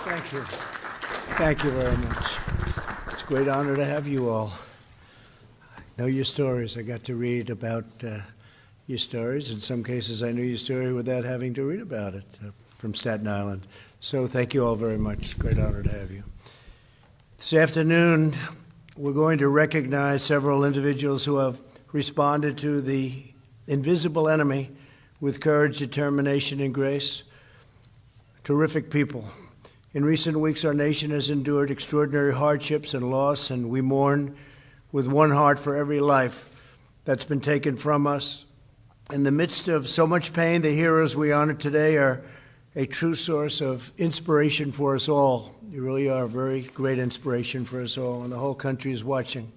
Thank you. Thank you very much. It's a great honor to have you all. I know your stories. I got to read about your stories. In some cases, I knew your story without having to read about it from Staten Island. So thank you all very much. It's a great honor to have you. This afternoon, we're going to recognize several individuals who have responded to the invisible enemy with courage, determination, and grace. Terrific people. In recent weeks, our nation has endured extraordinary hardships and loss, and we mourn with one heart for every life that's been taken from us. In the midst of so much pain, the heroes we honor today are a true source of inspiration for us all. You really are a very great inspiration for us all, and the whole country is watching.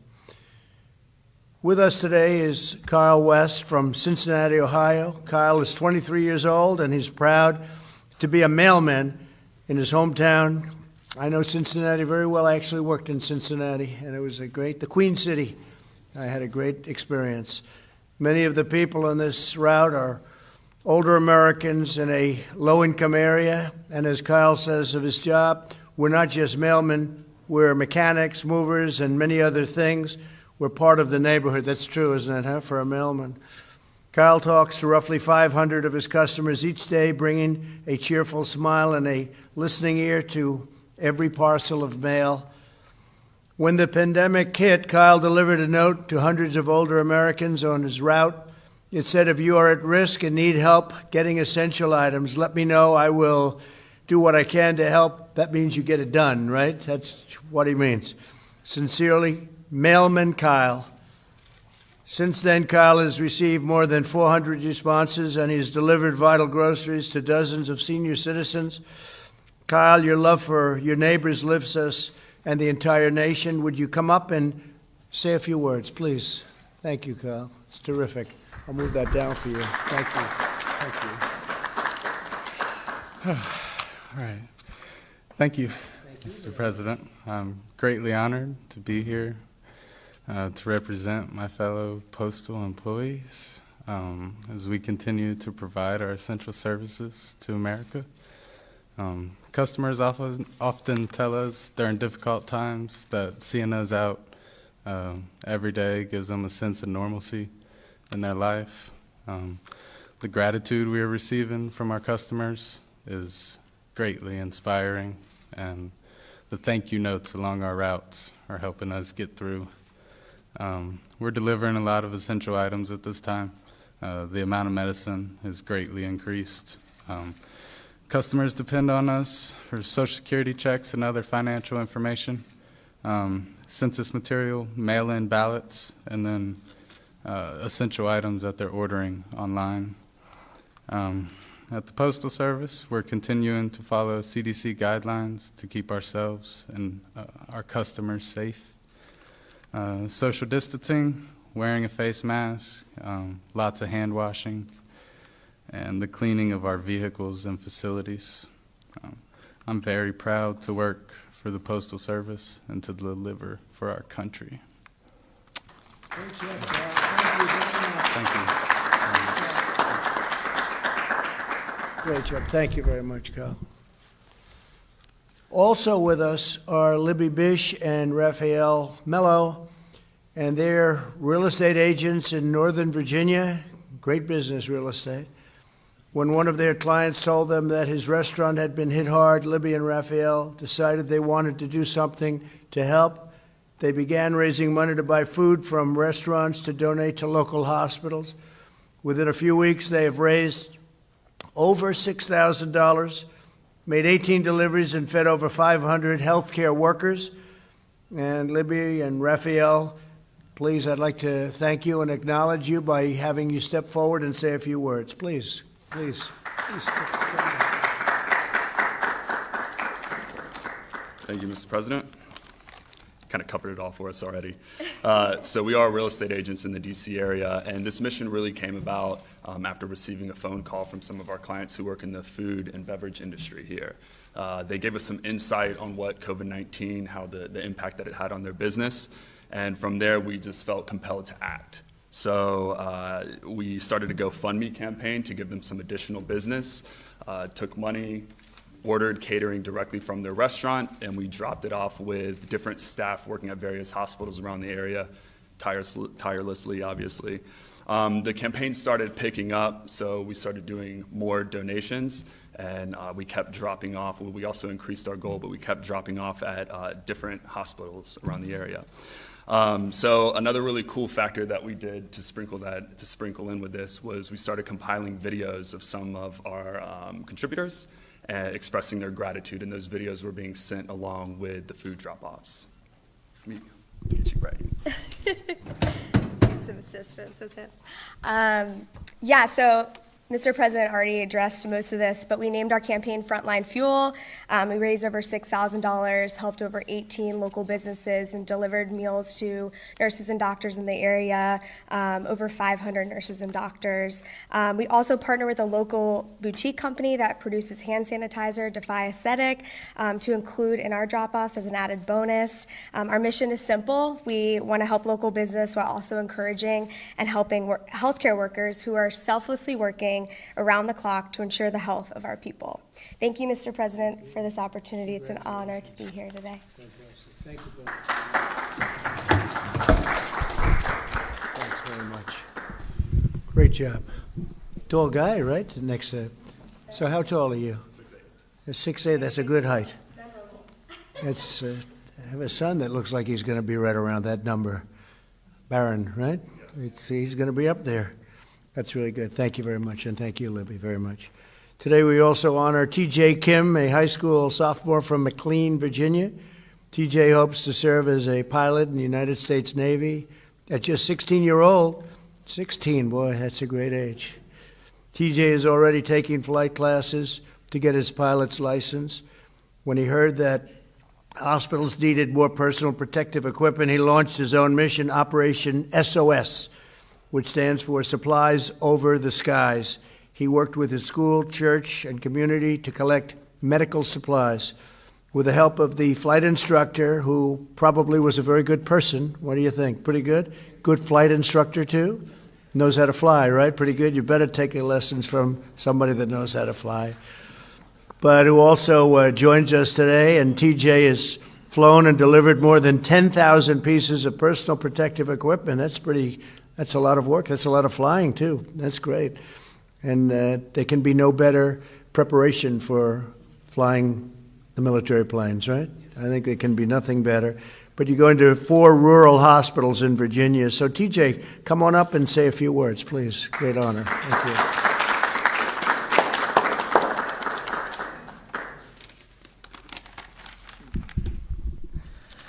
With us today is Kyle West from Cincinnati, Ohio. Kyle is 23 years old, and he's proud to be a mailman in his hometown. I know Cincinnati very well. I actually worked in Cincinnati, and it was the Queen City. I had a great experience. Many of the people on this route are older Americans in a low-income area, and as Kyle says of his job, we're not just mailmen, we're mechanics, movers, and many other things. We're part of the neighborhood. That's true, isn't it, huh, for a mailman? Kyle talks to roughly 500 of his customers each day, bringing a cheerful smile and a listening ear to every parcel of mail. When the pandemic hit, Kyle delivered a note to hundreds of older Americans on his route. It said, if you are at risk and need help getting essential items, let me know. I will do what I can to help. That means you get it done, right? That's what he means. Sincerely, Mailman Kyle. Since then, Kyle has received more than 400 responses, and he's delivered vital groceries to dozens of senior citizens. Kyle, your love for your neighbors lifts us and the entire nation. Would you come up and say a few words, please? Thank you, Kyle. It's terrific. I'll move that down for you. Thank you. Thank you. All right. Thank you, Mr. President. I'm greatly honored to be here to represent my fellow postal employees as we continue to provide our essential services to America. Customers often tell us during difficult times that seeing us out every day gives them a sense of normalcy in their life. The gratitude we are receiving from our customers is greatly inspiring, and the thank you notes along our routes are helping us get through. We're delivering a lot of essential items at this time. The amount of medicine has greatly increased. Customers depend on us for Social Security checks and other financial information, census material, mail-in ballots, and then essential items that they're ordering online. At the Postal Service, we're continuing to follow CDC guidelines to keep ourselves and our customers safe. Social distancing, wearing a face mask, lots of hand washing, and the cleaning of our vehicles and facilities. I'm very proud to work for the Postal Service and to deliver for our country. Thank you. Great job. Thank you very much, Kyle. Also with us are Libby Bish and Raphael Mello, and they're real estate agents in Northern Virginia, great business real estate. When one of their clients told them that his restaurant had been hit hard, Libby and Raphael decided they wanted to do something to help. They began raising money to buy food from restaurants to donate to local hospitals. Within a few weeks, they have raised over $6,000, made 18 deliveries, and fed over 500 healthcare workers. And Libby and Raphael, please, I'd like to thank you and acknowledge you by having you step forward and say a few words. Please. Please. Thank you, Mr. President. Kind of covered it all for us already. So we are real estate agents in the DC area, and this mission really came about after receiving a phone call from some of our clients who work in the food and beverage industry here. They gave us some insight on what COVID-19, how the impact that it had on their business, and from there we just felt compelled to act. So we started a GoFundMe campaign to give them some additional business, took money, ordered catering directly from their restaurant, and we dropped it off with different staff working at various hospitals around the area, tirelessly, obviously. The campaign started picking up, so we started doing more donations, and we kept dropping off. We also increased our goal, but we kept dropping off at different hospitals around the area. So another really cool factor that we did to sprinkle in with this was we started compiling videos of some of our contributors expressing their gratitude, and those videos were being sent along with the food drop-offs. Let me get you right. Need some assistance with it. Yeah, so Mr. President already addressed most of this, but we named our campaign Frontline Fuel. We raised over $6,000, helped over 18 local businesses, and delivered meals to nurses and doctors in the area, over 500 nurses and doctors. We also partner with a local boutique company that produces hand sanitizer, Defy Aesthetic, to include in our drop-offs as an added bonus. Our mission is simple. We want to help local business while also encouraging and helping healthcare workers who are selflessly working around the clock to ensure the health of our people. Thank you, Mr. President, for this opportunity. It's an honor to be here today. Fantastic. Thank you both. Thanks very much. Great job. Tall guy, right? Next. So how tall are you? 6'8". 6'8", that's a good height. That's, I have a son that looks like he's going to be right around that number. Barron, right? He's going to be up there. That's really good. Thank you very much, and thank you, Libby, very much. Today we also honor T.J. Kim, a high school sophomore from McLean, Virginia. T.J. hopes to serve as a pilot in the United States Navy. At just 16-year-old, 16, boy, that's a great age. T.J. is already taking flight classes to get his pilot's license. When he heard that hospitals needed more personal protective equipment, he launched his own mission, Operation SOS, which stands for Supplies Over the Skies. He worked with his school, church, and community to collect medical supplies. With the help of the flight instructor, who probably was a very good person, what do you think? Pretty good? Good flight instructor, too? Knows how to fly, right? Pretty good. You better take your lessons from somebody that knows how to fly. But who also joins us today, and TJ has flown and delivered more than 10,000 pieces of personal protective equipment. That's a lot of work. That's a lot of flying, too. That's great. And there can be no better preparation for flying the military planes, right? I think there can be nothing better. But you're going to 4 rural hospitals in Virginia. So, TJ, come on up and say a few words, please. Great honor. Thank you.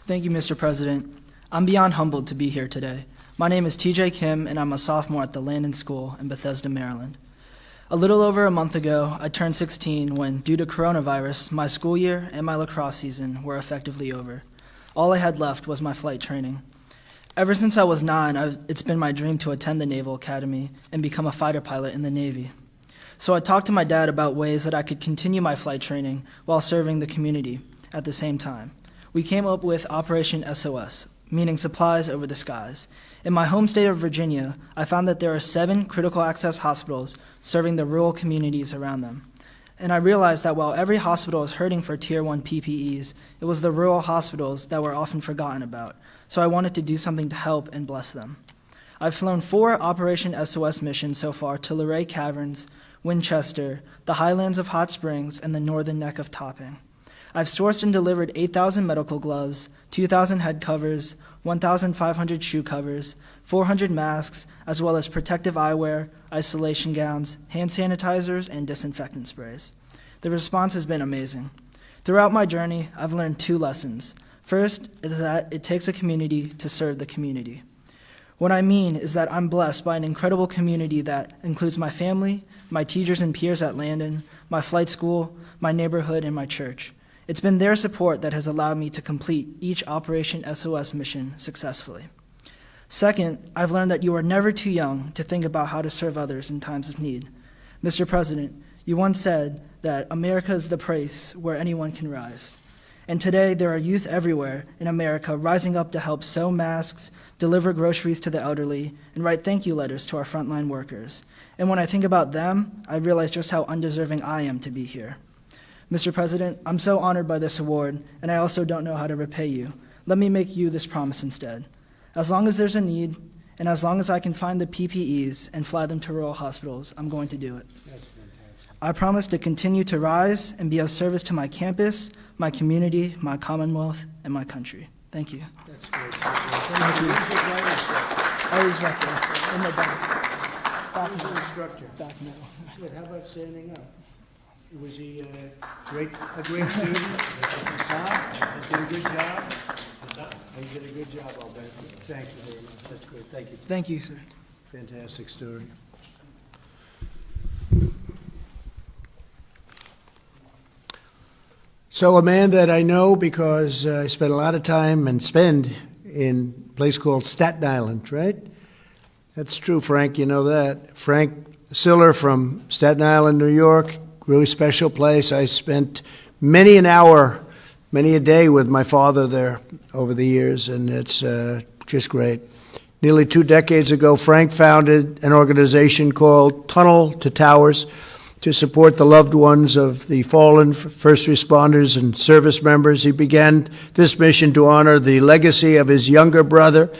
Thank you, Mr. President. I'm beyond humbled to be here today. My name is TJ Kim, and I'm a sophomore at the Landon School in Bethesda, Maryland. A little over a month ago, I turned 16 when, due to coronavirus, my school year and my lacrosse season were effectively over. All I had left was my flight training. Ever since I was 9, it's been my dream to attend the Naval Academy and become a fighter pilot in the Navy. So I talked to my dad about ways that I could continue my flight training while serving the community at the same time. We came up with Operation SOS, meaning Supplies Over the Skies. In my home state of Virginia, I found that there are 7 critical access hospitals serving the rural communities around them. And I realized that while every hospital is hurting for Tier 1 PPEs, it was the rural hospitals that were often forgotten about. So I wanted to do something to help and bless them. I've flown 4 Operation SOS missions so far to Luray Caverns, Winchester, the highlands of Hot Springs, and the northern neck of Topping. I've sourced and delivered 8,000 medical gloves, 2,000 head covers, 1,500 shoe covers, 400 masks, as well as protective eyewear, isolation gowns, hand sanitizers, and disinfectant sprays. The response has been amazing. Throughout my journey, I've learned 2 lessons. First is that it takes a community to serve the community. What I mean is that I'm blessed by an incredible community that includes my family, my teachers and peers at Landon, my flight school, my neighborhood, and my church. It's been their support that has allowed me to complete each Operation SOS mission successfully. Second, I've learned that you are never too young to think about how to serve others in times of need. Mr. President, you once said that America is the place where anyone can rise. And today, there are youth everywhere in America rising up to help sew masks, deliver groceries to the elderly, and write thank you letters to our frontline workers. And when I think about them, I realize just how undeserving I am to be here. Mr. President, I'm so honored by this award, and I also don't know how to repay you. Let me make you this promise instead. As long as there's a need, and as long as I can find the PPEs and fly them to rural hospitals, I'm going to do it. I promise to continue to rise and be of service to my campus, my community, my commonwealth, and my country. Thank you. That's great. Thank you. Always right there, in the back. Back Who's the middle. instructor? Back middle. Good, how about standing up? Was he a great student? Tom, did a good job? He did a good job, I'll bet. Thank you very much, that's great, thank you. Thank you, sir. Fantastic story. So a man that I know because I spent a lot of time and spend in a place called Staten Island, right? That's true, Frank, you know that. Frank Siller from Staten Island, New York, really special place. I spent many an hour, many a day with my father there over the years, and it's just great. Nearly 2 decades ago, Frank founded an organization called Tunnel to Towers to support the loved ones of the fallen first responders and service members. He began this mission to honor the legacy of his younger brother,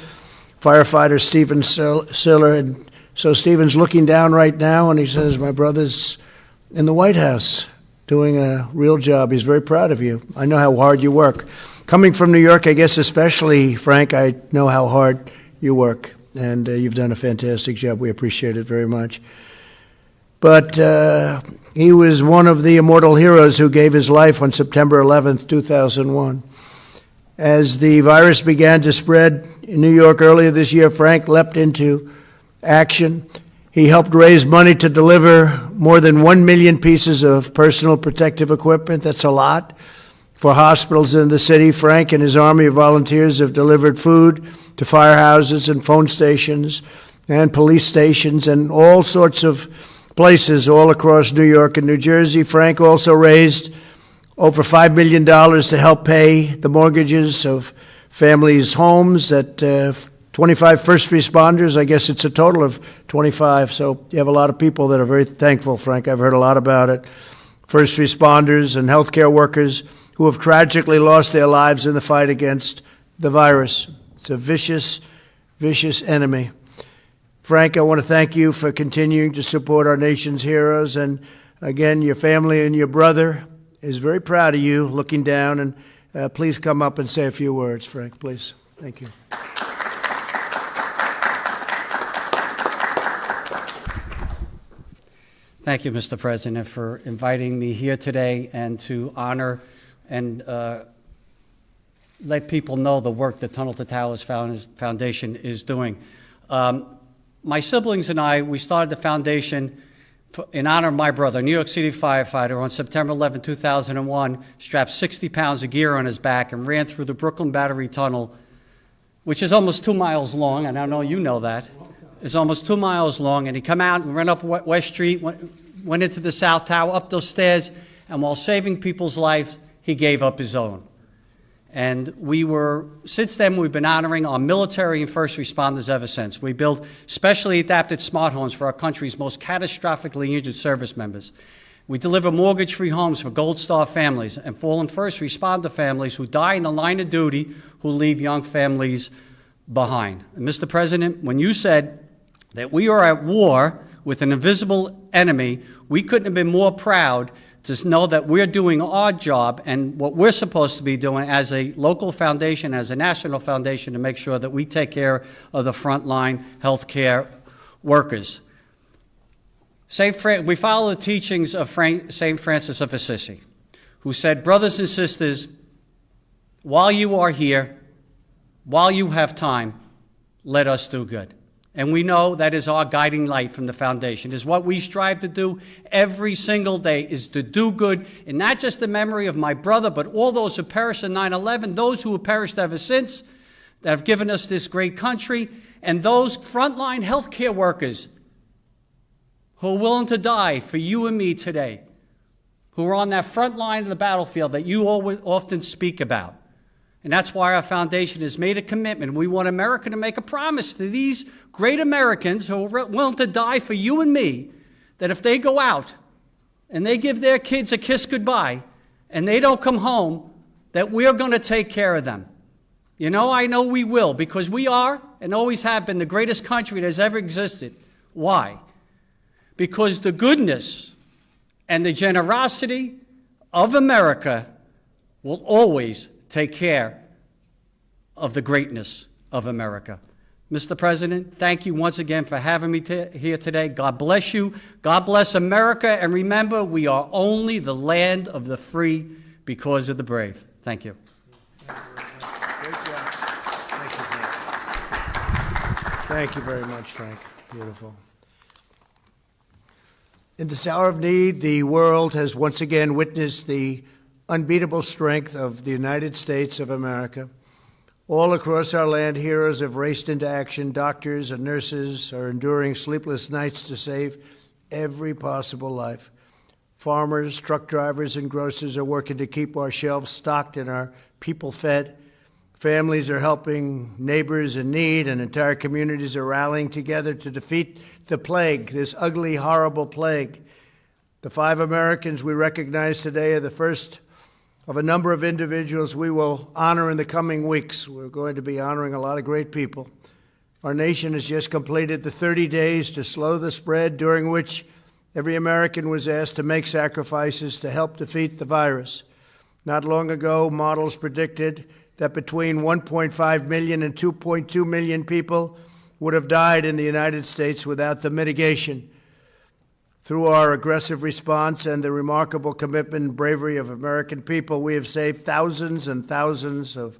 firefighter Stephen Siller. And so Stephen's looking down right now, and he says, my brother's in the White House doing a real job. He's very proud of you. I know how hard you work. Coming from New York, I guess especially, Frank, I know how hard you work, and you've done a fantastic job. We appreciate it very much. But he was one of the immortal heroes who gave his life on September 11th, 2001. As the virus began to spread in New York earlier this year, Frank leapt into action. He helped raise money to deliver more than 1 million pieces of personal protective equipment. That's a lot. For hospitals in the city, Frank and his army of volunteers have delivered food to firehouses and phone stations and police stations and all sorts of places all across New York and New Jersey. Frank also raised over $5 million to help pay the mortgages of families' homes at 25 first responders. I guess it's a total of 25, so you have a lot of people that are very thankful, Frank. I've heard a lot about it. First responders and healthcare workers who have tragically lost their lives in the fight against the virus. It's a vicious, vicious enemy. Frank, I want to thank you for continuing to support our nation's heroes. And again, your family and your brother is very proud of you, looking down. And please come up and say a few words, Frank, please. Thank you. Thank you, Mr. President, for inviting me here today and to honor and let people know the work that Tunnel to Towers Foundation is doing. My siblings and I, we started the foundation in honor of my brother, a New York City firefighter, on September 11, 2001, strapped 60 pounds of gear on his back and ran through the Brooklyn Battery Tunnel, which is almost 2 miles long, and I know you know that. It's almost 2 miles long, and he come out and ran up West Street, went into the South Tower, up those stairs, and while saving people's lives, he gave up his own. And since then, we've been honoring our military and first responders ever since. We built specially adapted smart homes for our country's most catastrophically injured service members. We deliver mortgage-free homes for Gold Star families and fallen first responder families who die in the line of duty, who leave young families behind. And Mr. President, when you said that we are at war with an invisible enemy, we couldn't have been more proud to know that we're doing our job and what we're supposed to be doing as a local foundation, as a national foundation, to make sure that we take care of the frontline healthcare workers. We follow the teachings of St. Francis of Assisi, who said, brothers and sisters, while you are here, while you have time, let us do good. And we know that is our guiding light from the foundation, is what we strive to do every single day, is to do good, and not just the memory of my brother, but all those who perished in 9/11, those who have perished ever since, that have given us this great country, and those frontline healthcare workers who are willing to die for you and me today, who are on that front line of the battlefield that you often speak about. And that's why our foundation has made a commitment. We want America to make a promise to these great Americans who are willing to die for you and me, that if they go out and they give their kids a kiss goodbye, and they don't come home, that we're going to take care of them. You know, I know we will, because we are and always have been the greatest country that has ever existed. Why? Because the goodness and the generosity of America will always take care of the greatness of America. Mr. President, thank you once again for having me here today. God bless you. God bless America. And remember, we are only the land of the free because of the brave. Thank you. Great job. Thank you very much, Frank. Beautiful. In this hour of need, the world has once again witnessed the unbeatable strength of the United States of America. All across our land, heroes have raced into action. Doctors and nurses are enduring sleepless nights to save every possible life. Farmers, truck drivers, and grocers are working to keep our shelves stocked and our people fed. Families are helping neighbors in need, and entire communities are rallying together to defeat the plague, this ugly, horrible plague. The 5 Americans we recognize today are the first of a number of individuals we will honor in the coming weeks. We're going to be honoring a lot of great people. Our nation has just completed the 30 days to slow the spread, during which every American was asked to make sacrifices to help defeat the virus. Not long ago, models predicted that between 1.5 million and 2.2 million people would have died in the United States without the mitigation. Through our aggressive response and the remarkable commitment and bravery of American people, we have saved thousands and thousands of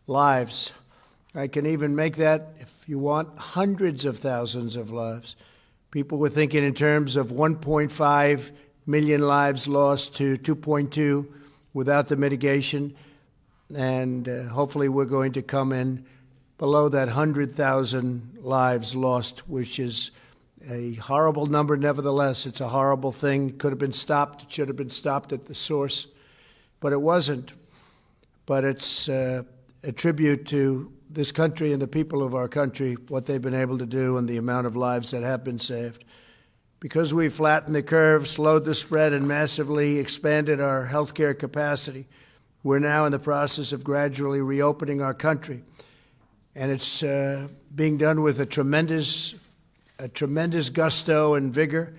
lives. I can even make that, if you want, hundreds of thousands of lives. People were thinking in terms of 1.5 million lives lost to 2.2 without the mitigation, and hopefully we're going to come in below that 100,000 lives lost, which is a horrible number. Nevertheless, it's a horrible thing. It could have been stopped. It should have been stopped at the source, but it wasn't. But it's a tribute to this country and the people of our country, what they've been able to do and the amount of lives that have been saved. Because we flattened the curve, slowed the spread, and massively expanded our healthcare capacity, we're now in the process of gradually reopening our country. And it's being done with a tremendous gusto and vigor.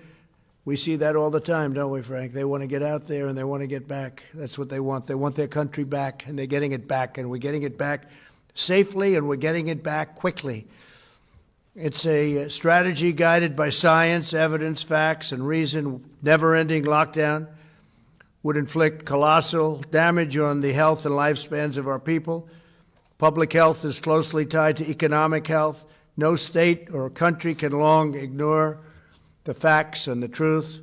We see that all the time, don't we, Frank? They want to get out there and they want to get back. That's what they want. They want their country back, and they're getting it back, and we're getting it back safely, and we're getting it back quickly. It's a strategy guided by science, evidence, facts, and reason. Never-ending lockdown would inflict colossal damage on the health and lifespans of our people. Public health is closely tied to economic health. No state or country can long ignore the facts and the truth.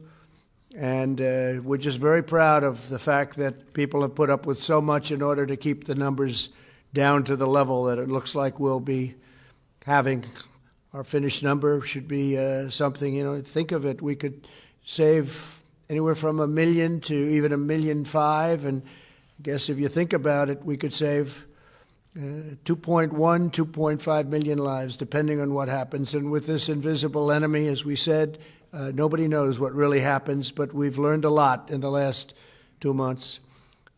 And we're just very proud of the fact that people have put up with so much in order to keep the numbers down to the level that it looks like we'll be having. Our finished number should be something, think of it. We could save anywhere from 1 million to even 1.5 million. And I guess if you think about it, we could save 2.1, 2.5 million lives, depending on what happens. And with this invisible enemy, as we said, nobody knows what really happens, but we've learned a lot in the last 2 months.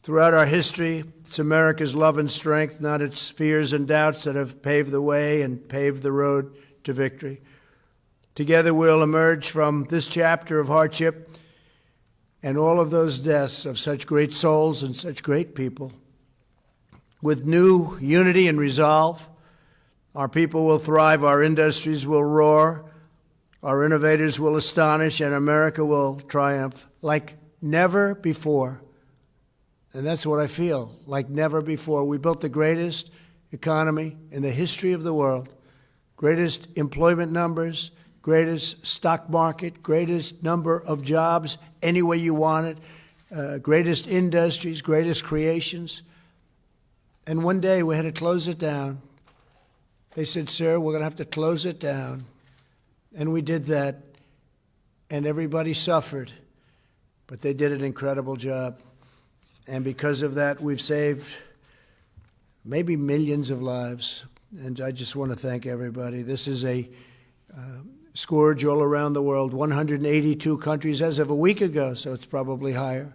Throughout our history, it's America's love and strength, not its fears and doubts, that have paved the way and paved the road to victory. Together we'll emerge from this chapter of hardship and all of those deaths of such great souls and such great people with new unity and resolve. Our people will thrive, our industries will roar, our innovators will astonish, and America will triumph like never before. And that's what I feel, like never before. We built the greatest economy in the history of the world, greatest employment numbers, greatest stock market, greatest number of jobs any way you want it, greatest industries, greatest creations. And one day we had to close it down. They said, sir, we're going to have to close it down. And we did that, and everybody suffered, but they did an incredible job. And because of that, we've saved maybe millions of lives. And I just want to thank everybody. This is a scourge all around the world, 182 countries as of a week ago, so it's probably higher.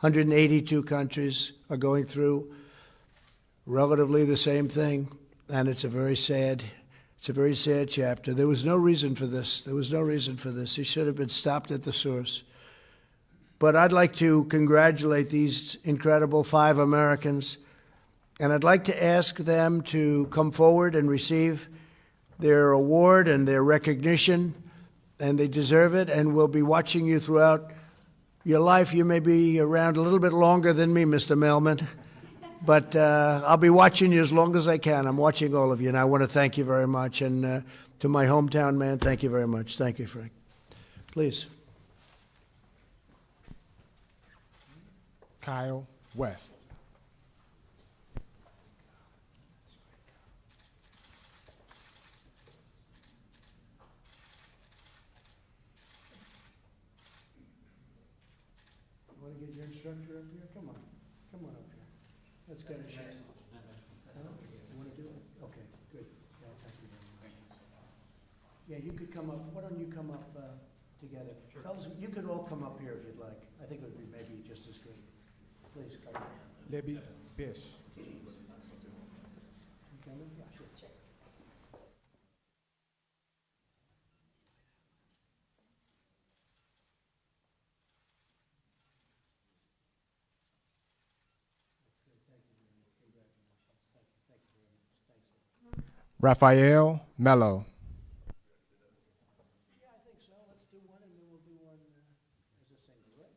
182 countries are going through relatively the same thing, and it's a very sad chapter. There was no reason for this. There was no reason for this. He should have been stopped at the source. But I'd like to congratulate these incredible 5 Americans, and I'd like to ask them to come forward and receive their award and their recognition, and they deserve it, and we'll be watching you throughout your life. You may be around a little bit longer than me, Mr. Mailman, but I'll be watching you as long as I can. I'm watching all of you, and I want to thank you very much. And to my hometown man, thank you very much. Thank you, Frank. Please. Kyle West. You want to get your instructor up here? Come on. Come on up here. Let's get a shot. You want to do it? Okay, good. Yeah, thank you very much. Yeah, you could come up. Why don't you come up together? Fellas, you could all come up here if you'd like. I think it would be maybe just as good. Please come up. Libby Bish. You coming? Yeah, sure. Raphael Mello. Yeah, I think so. Let's do one, and then we'll do one as a single, right?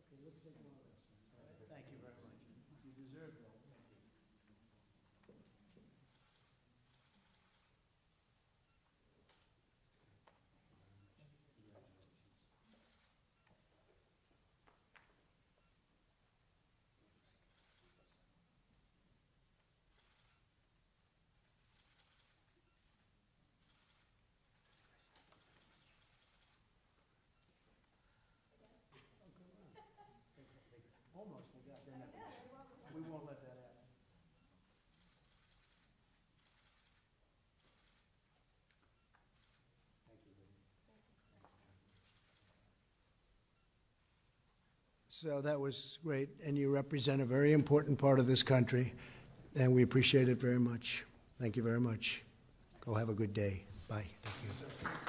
Okay, let's take one of those. All right, thank you very much. You deserve that. Thank you. Almost forgot, didn't I? We won't let that happen. Thank you, Libby. So that was great, and you represent a very important part of this country, and we appreciate it very much. Thank you very much. Go have a good day. Bye. Thank you.